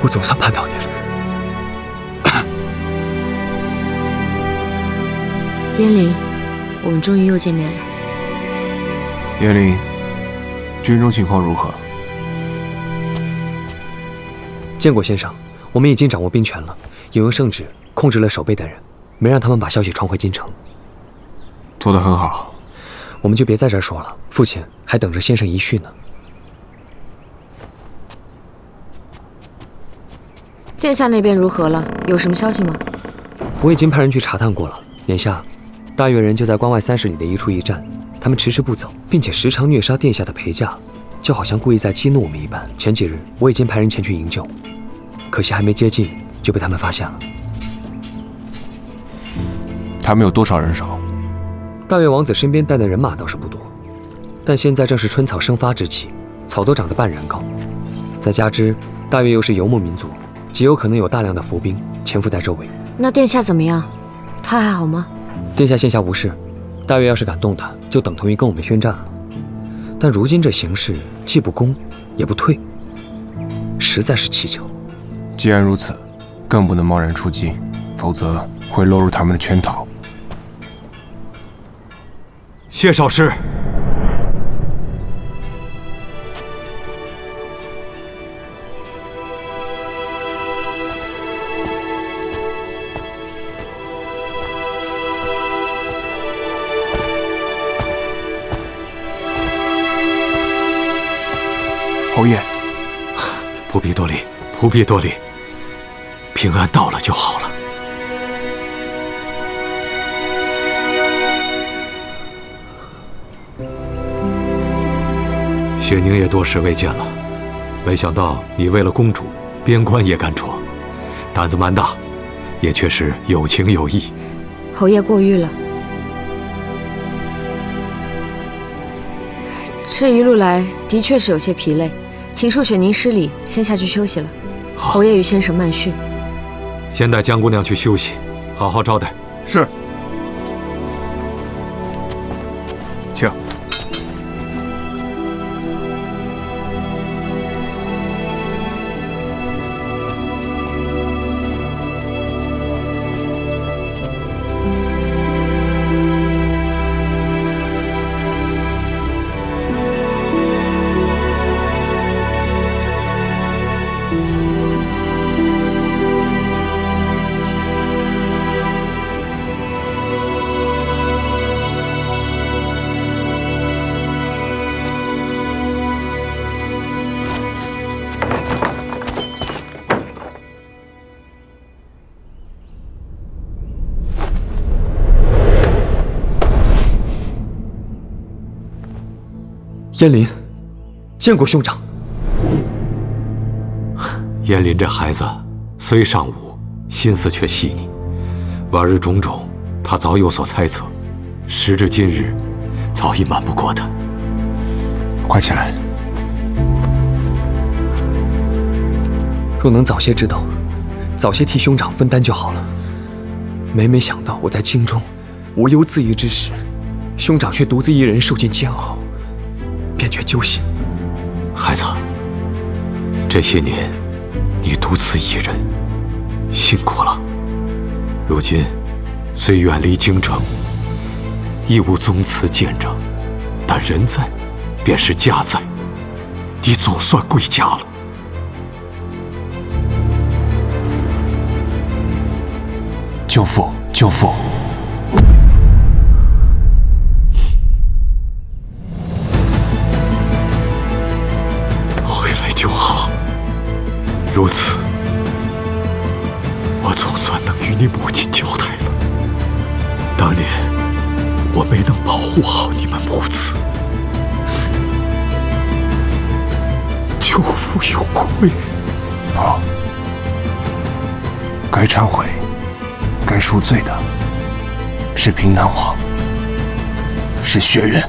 我总算盼到你了。燕灵，我们终于又见面了。燕灵，军中情况如何？见过先生，我们已经掌握兵权了，引用圣旨控制了守备等人，没让他们把消息传回京城。做得很好，我们就别在这儿说了，父亲还等着先生遗训呢。殿下那边如何了？有什么消息吗？我已经派人去查探过了，眼下大越人就在关外30里的一处驿站，他们迟迟不走，并且时常虐杀殿下的陪驾，就好像故意在激怒我们一般。前几日我已经派人前去营救，可惜还没接近就被他们发现了。他们有多少人手？大越王子身边带的人马倒是不多，但现在正是春草生发之期，草都长得半人高，再加之大越又是游牧民族，极有可能有大量的伏兵潜伏在周围。那殿下怎么样？他还好吗？殿下现下无事，大越要是敢动他，就等同于跟我们宣战了。但如今这形势，既不攻也不退，实在是蹊跷。既然如此，更不能贸然出击，否则会落入他们的圈套。谢少师，侯爷，不必多礼，不必多礼，平安到了就好了。雪宁也多时未见了，没想到你为了公主，边关也敢闯，胆子蛮大，也确实有情有义。侯爷过誉了。这一路来的确是有些疲累，请恕雪宁失礼，先下去休息了。侯爷与先生慢叙。先带江姑娘去休息，好好招待。是。请。燕林，见过兄长。燕林这孩子虽尚武，心思却细腻，往日种种，他早有所猜测，时至今日，早已瞒不过他。快起来！若能早些知道，早些替兄长分担就好了。每每想到我在京中无忧自逸之时，兄长却独自一人受尽煎熬，便觉揪心。孩子，这些年你独自一人，辛苦了。如今虽远离京城，亦无宗祠见证，但人在，便是家在。你总算归家了。舅父，舅父。就好，如此，我总算能与你母亲交代了。当年我没能保护好你们母子，舅父有愧。不，该忏悔、该赎罪的是平南王，是薛远。